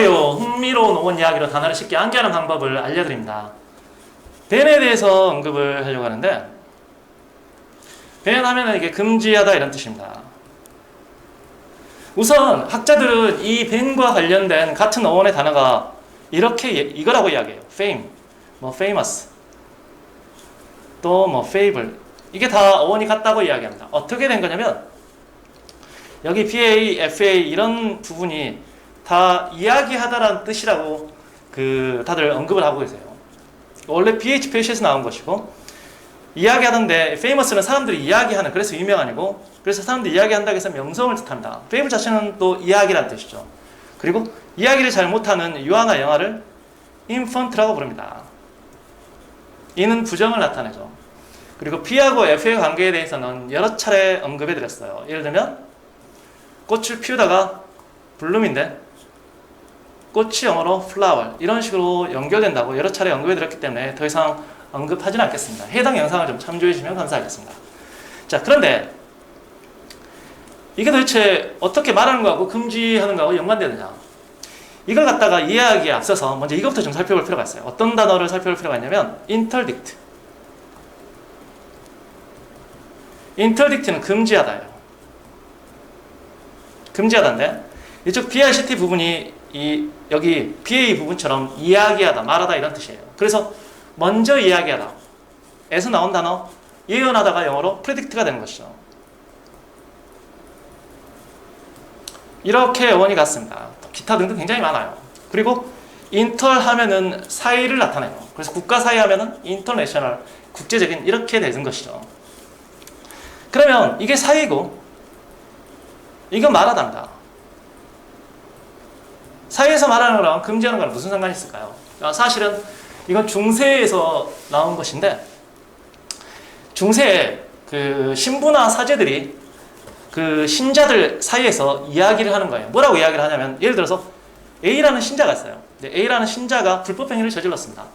안녕하세요. 흥미로운 오원 이야기로 단어를 쉽게 암기하는 방법을 알려드립니다. then에 대해서 언급을 하려고 하는데, then 하면 이게 금지하다 이런 뜻입니다. 우선 학자들은 이 then과 관련된 같은 어원의 단어가 이렇게 이거라고 이야기해요. fame, famous, 또 fable. 이게 다 어원이 같다고 이야기합니다. 어떻게 된 거냐면 여기 BA, FA 이런 부분이 다 이야기하다라는 뜻이라고 다들 언급을 하고 계세요. 원래 BH 표시에서 나온 것이고, 이야기하던데 famous는 사람들이 이야기하는, 그래서 유명한이고, 그래서 사람들이 이야기한다고 해서 명성을 뜻합니다. fable 자체는 또 이야기라는 뜻이죠. 그리고 이야기를 잘 못하는 유아나 영아를 infant라고 부릅니다. 이는 부정을 나타내죠. 그리고 B하고 F의 관계에 대해서는 여러 차례 언급해 드렸어요. 예를 들면 꽃을 피우다가 bloom인데 꽃이 영어로 flower, 이런 식으로 연결된다고 여러 차례 언급해 드렸기 때문에 더 이상 언급하지는 않겠습니다. 해당 영상을 좀 참조해 주시면 감사하겠습니다. 자, 그런데 이게 도대체 어떻게 말하는 거하고 금지하는 거하고 연관되느냐, 이걸 갖다가 이해하기에 앞서서 먼저 이것부터 좀 살펴볼 필요가 있어요. 어떤 단어를 살펴볼 필요가 있냐면 interdict. interdict는 금지하다예요. 금지하다인데 이쪽 BICT 부분이 여기 BA 부분처럼 이야기하다, 말하다 이런 뜻이에요. 그래서 먼저 이야기하다 에서 나온 단어 예언하다가 영어로 predict가 되는 것이죠. 이렇게 어원이 같습니다. 기타 등등 굉장히 많아요. 그리고 인터 하면은 사이를 나타내요. 그래서 국가 사이 하면은 인터내셔널, 국제적인, 이렇게 되는 것이죠. 그러면 이게 사이고 이거 말하답니다. 사이에서 말하는 거랑 금지하는 거랑 무슨 상관이 있을까요? 사실은 이건 중세에서 나온 것인데, 중세에 신부나 사제들이 신자들 사이에서 이야기를 하는 거예요. 뭐라고 이야기를 하냐면, 예를 들어서 A라는 신자가 있어요. A라는 신자가 불법 행위를 저질렀습니다.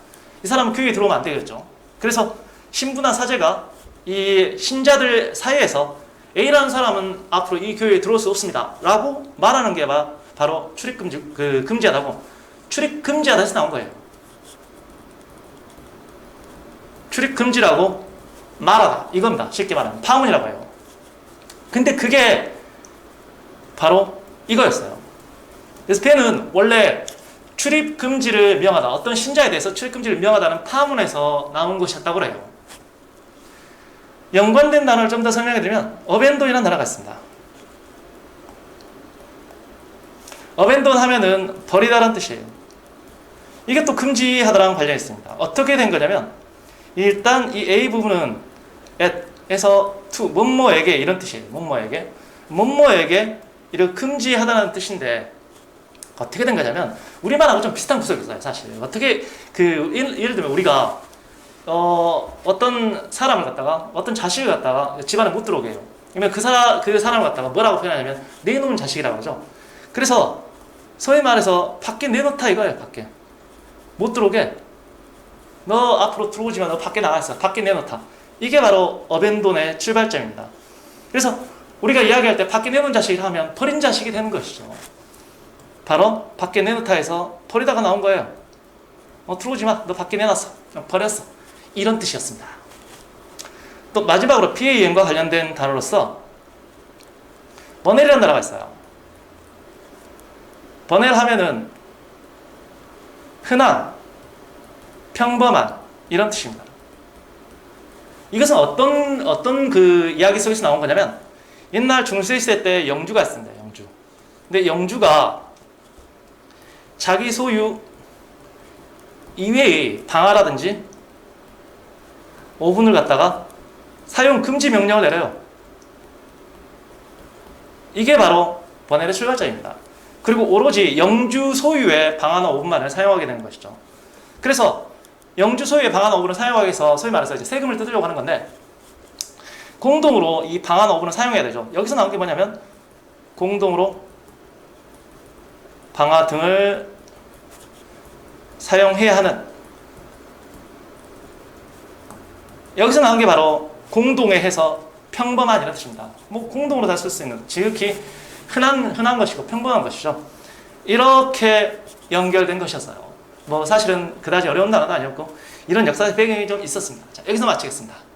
이 사람은 교회에 들어오면 안 되겠죠. 그래서 신부나 사제가 이 신자들 사이에서 A라는 사람은 앞으로 이 교회에 들어올 수 없습니다 라고 말하는 게 바로 출입금지, 금지하다고, 출입금지하다에서 나온 거예요. 출입금지라고 말하다, 이겁니다. 쉽게 말하면 파문이라고 해요. 근데 그게 바로 이거였어요. 그래서 then은 원래 출입금지를 명하다, 어떤 신자에 대해서 출입금지를 명하다는 파문에서 나온 것이었다고 해요. 연관된 단어를 좀 더 설명해드리면 abandon이라는 단어가 있습니다. abandon 하면은 버리다라는 뜻이에요. 이게 또 금지하다랑 관련이 있습니다. 어떻게 된 거냐면, 일단 이 A 부분은 at에서 to, 뭐뭐에게 이런 뜻이에요. 뭐뭐에게 이렇게 금지하다는 뜻인데, 어떻게 된 거냐면 우리말하고 좀 비슷한 구석이 있어요. 사실 어떻게 예를 들면 우리가 어떤 사람을 갖다가, 어떤 자식을 갖다가 집안에 못 들어오게 해요. 그러면 그 사람을 갖다가 뭐라고 표현하냐면 내놓은 자식이라고 하죠. 그래서 소위 말해서 밖에 내놓다 이거예요. 밖에 못 들어오게, 너 앞으로 들어오지 마, 너 밖에 나가 있어, 밖에 내놓다. 이게 바로 abandon의 출발점입니다. 그래서 우리가 이야기할 때 밖에 내놓은 자식을 하면 버린 자식이 되는 것이죠. 바로 밖에 내놓다에서 버리다가 나온 거예요. 들어오지 마, 너 밖에 내놨어, 버렸어, 이런 뜻이었습니다. 또 마지막으로 BAM과 관련된 단어로서 버넬이라는 단어가 있어요. 버넬 하면은 흔한, 평범한, 이런 뜻입니다. 이것은 어떤 이야기 속에서 나온 거냐면, 옛날 중세시대 때 영주가 있습니다. 영주. 근데 영주가 자기 소유 이외의 방화라든지 오븐을 갖다가 사용 금지 명령을 내려요. 이게 바로 버넬의 출발점입니다. 그리고 오로지 영주 소유의 방화나 오븐만을 사용하게 되는 것이죠. 그래서 영주 소유의 방화나 오븐을 사용하기 위해서 소위 말해서 이제 세금을 뜯으려고 하는 건데, 공동으로 이 방화나 오븐을 사용해야 되죠. 여기서 나온 게 뭐냐면 공동으로 방화 등을 사용해야 하는, 여기서 나온 게 바로 공동에 해서 평범한 이런 뜻입니다. 공동으로 다 쓸 수 있는, 지극히 흔한 것이고 평범한 것이죠. 이렇게 연결된 것이었어요. 뭐 사실은 그다지 어려운 나라도 아니었고 이런 역사적 배경이 좀 있었습니다. 자, 여기서 마치겠습니다.